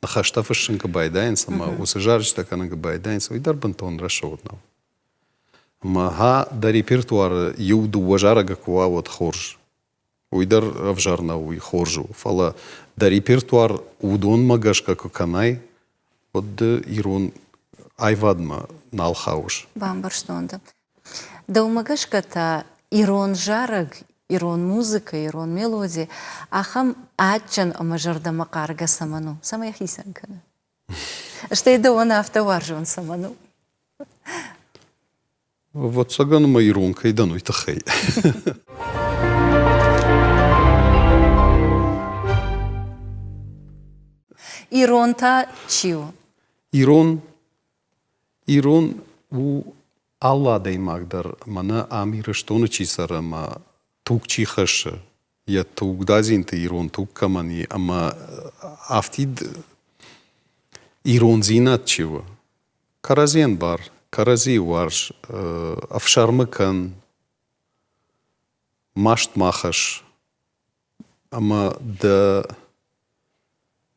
на хаштафашенка байдайнс, ама усажарчта канага байдайнс, и дарбантон рашоватнал. Ама ха да репертуар юду важарага куа вот хорж. Уйдар авжарна уй хоржу. Фала да репертуар удон магашка канай, от ирон айвадма налхауш. Бамбарштонда. Да умагашката ирон жараг, ирон музыка, ирон мелодия, ахам ачан амажарда макарга саману. Самая хисанкана. Что и да он автоваржон саману. Вот саган ма иронка и дану итахай. Ирон-та чио? Ирон у Алладай магдар мана амира штона чисара ма тук чихаша. Я тук дазинте ирон тук камани, ама афтид ирон зинат чива. Каразен бар, карази варш, афшармыкан, машт махаш, ама да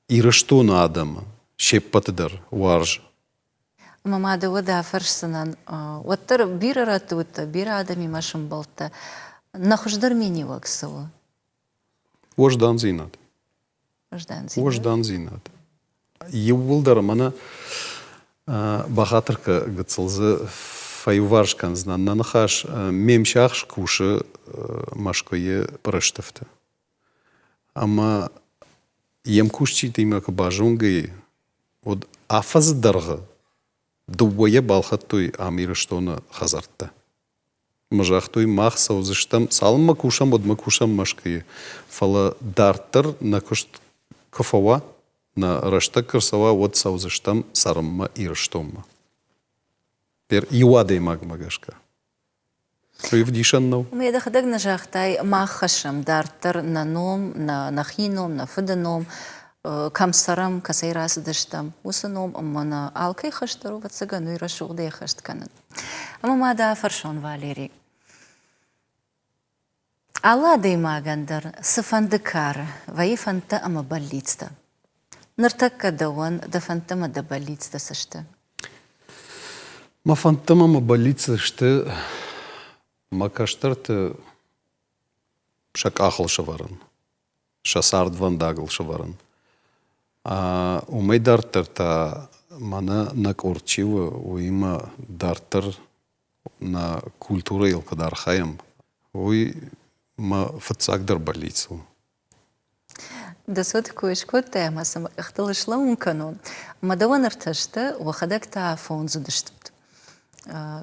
ирыштона адама, шеппатыдар варж. Мама да вода фаршсанан. Оттар бир аратута, бир адами машин балта. Нахождар мини ваксова. Ождан зинат. Ождан зинат. Ождан зинат. Ювулдар мана бахатырка гыцылзы файваршкан знан нанахаш мемшахш кушы машкое прыштыфты. Ама емкушчи тимак бажунгы от афаздарга дубое балхаттой амира штона хазартта. Мажахтой мах саузыштам салым макушам от макушам машкое. Фала дартар на кушт кафава на рашта кырсава от саузыштам сарымма ирыштомма. Пер юадей магмагашка. Вдишаннау. Мы дахдаг на жахтай махашам дартар на ном, на нахином, на фыданом, камсарам касайрас даштам, усаном, амана алкай хаштару вацагану и рашугдай хаштканан. Ама да фаршон Валерий. Алладай магандар сафандыкар, ваи фанта ама баллицта. Нартакка дауан да фантама да баллицта сашта. Ма фантама ма баллица шты макаштарты шак ахыл шаваран. Шасард вандагыл шаваран. А умей дартар та мана накорчива уима дартар на культура илкадар хаям. Уи ма фацагдар баллицу. Да сотку ишко тема сам ихтылышла унканон. Мадаван арташта вахадак та фон зудыштыпт.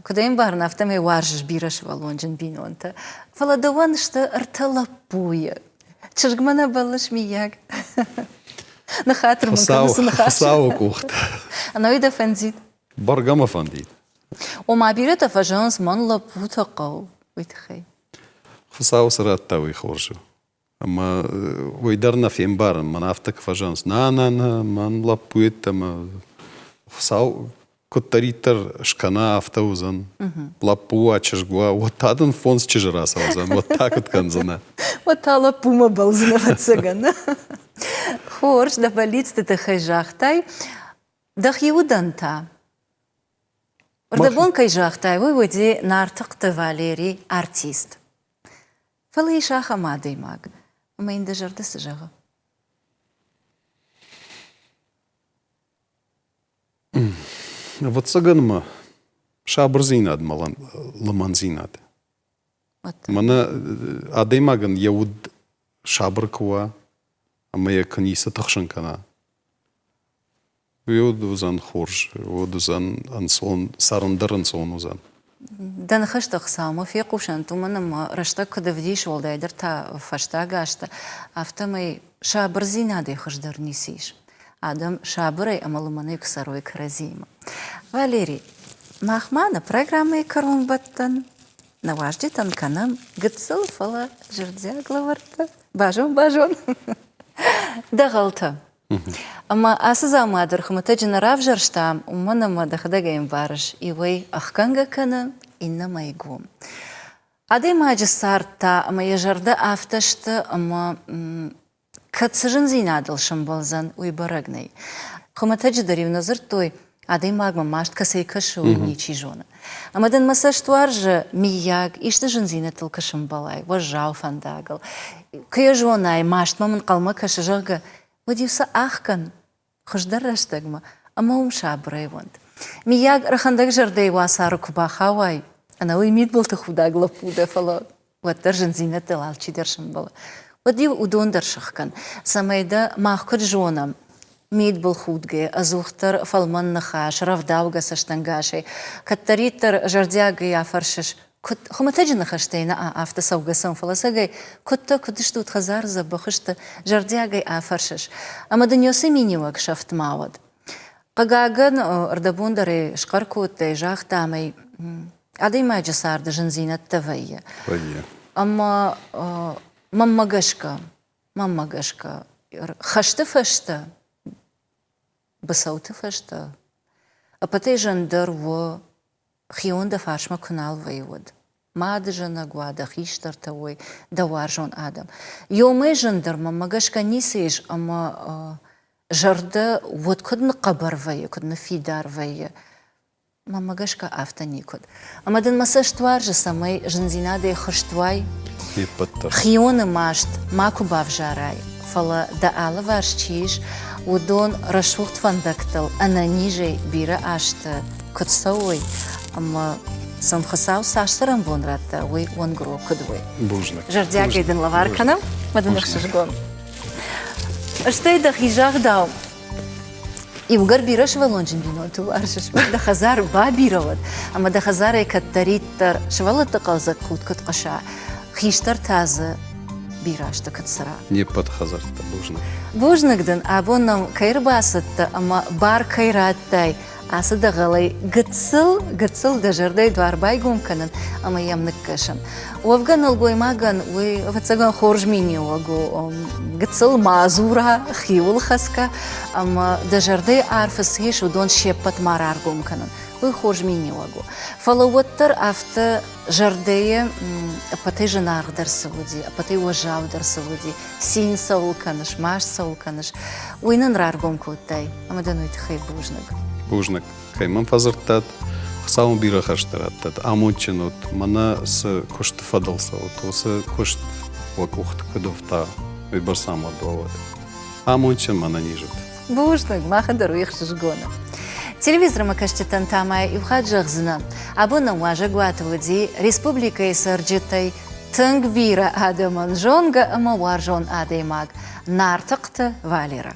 Кудаим бар нафтаме варжиш бираш валонжин бинонта. Фаладаван шта арталапуя. Чыргмана балыш мияг. На хатр мунканусы на хатр. Хасау кухт. Аноида фанзит. Баргама фандит. Ома бирата фажанс ман лапута қау. Уйтхай. Хасау сараттауи хоржу. Ама уйдарна фем баран, ман афтак фажанс. На, ман лапует, ама хасау коттаритар шкана автаузан. Лапуа чешгуа, вот адан фонс чежарасаузан, вот так вот канзана. Вот ала пума балзина вацагана. Хорш да балицта та хайжахтай, да хиуданта. Ордабон кайжахтай, вы води нартакта Валерий артист. Фалай шаха мадой маг. Ма инда жарда сажага. Вот саганма шабр зинад малан ламан зинад. Мана адаймаган яуд шабркуа, ама якан иса тахшанкана. Яуд узан хорж, яуд узан ансон сарандырын сон узан. دن خشت خسامو في قوشن تو من ما رشته کد ودیش ولده در تا فشتا گاشته افتمی شابر زینا دی خش در نیسیش آدم شابره عمل منی کسروی کرزیم والری مخمانه پروگرامی کرون بتن نواجدی تن کنم گتسل فلا جردیا گلورت باجون دغلطه اما اساسا ما در خمته جنراف جرشتام و من ما دخدگیم بارش ایوی اخکنگه کنن اینما ایگوم ادی ما جسارتا اما یجرده افتشت اما کتسجن زینادل شنبالزن وی برگنی خمته جدری و نظر توی ادی ما ماشت کسی کشو نیچی جونه اما دن مساش توارج میاگ ایشت جن زینتل کشنبالای و جاو فنداگل که جونای ماشت ما من قلمه کشجاگه وديوسا أخكن خش درش تجمع أما هم شابري وند مياج رخندق جردي واسارو كوبا خواي أنا ويميت بلت خدا غلبوده فلا وترجن زينة تلالشي درشن بلا وديو ودون درشخكن سميدا ماخكر جونم ميت بالخودجي أزوختر فالمن نخاش رف داوغا سشتنغاشي كتريتر جردياغي يا فرشش كنت خما تجي نخشتينا أفت سوق سن فلسجي كنت شتوت خزار زبخشت جرديا جاي أفرشش أما دنيوسي ميني وقشفت معود قاعن أردبون دري شقركو تجاخ تامي عادي ما جسار دجنزينة تفية أما ماما قشكا خشت فشت بصوت فشت أبتي جندر و خيون دفاش ما كنال ويود ما دجنا قوادا خيشتر توي دوارجون آدم يومي جندر ما قشكا نيسيش أما جرده ود كدن قبر ويا كدن فيدار ويا ما قشكا أفتني كد أما دن مساش توارج سمي جنزينا دي خشتواي خيون ماشت ماكو باف جاراي فلا دا آلا وارشتيش ودون رشوخت فندكتل أنا نيجي بيرا عشت كتسوي أما سم خساو ساشترم بون راتا وي ونغرو كدوي بوجنك جرديا كيدن لوار كنم ما دنخشش قوم اشتاي دخي جاغ داو يوغر بيرش ولونجن بينو تو ارشش دا خزار با بيرود اما دا خزار كتريتر شوال تقازك خود كتقشع خيشتر تازه بيراشتا كتسرا نيبت خزرت بوجنك دن ابونم كير باست اما بار كيرات تاي أصدق غلي قتسل دجردي دوار بايقوم كنن أما يمنكشن وفقن القوي ماقن وفتسقن خورج ميني وقو قتسل معزورها خيول خسكا أما دجردي عارف السهيش ودون شيبت مارار قوم كنن وخورج ميني وقو فلوتر أفت جردي أبتي جنار در سودي أبتي وجاو در سودي سين سول كنش ماش سول كنش وينن رار قوم كوتاي أما دنو يتخيب بوجنك بوجنك كيمان فازرتات خساون بيرا خشترات امونچنوت منا س كشت فضلسوت وس كشت وقت كدوفتا ويبرسام دوت امونچن منا نيجت بوجنك ما خدرو يخشش قونا تلفزيون ما كشتتن تاماي يخاد جغزنا ابونا واجا قواتودي ريسبوبليكا سرجتي تنگ بيرا ادمان جونغا اما وارجون اديماغ نارتقت فاليرا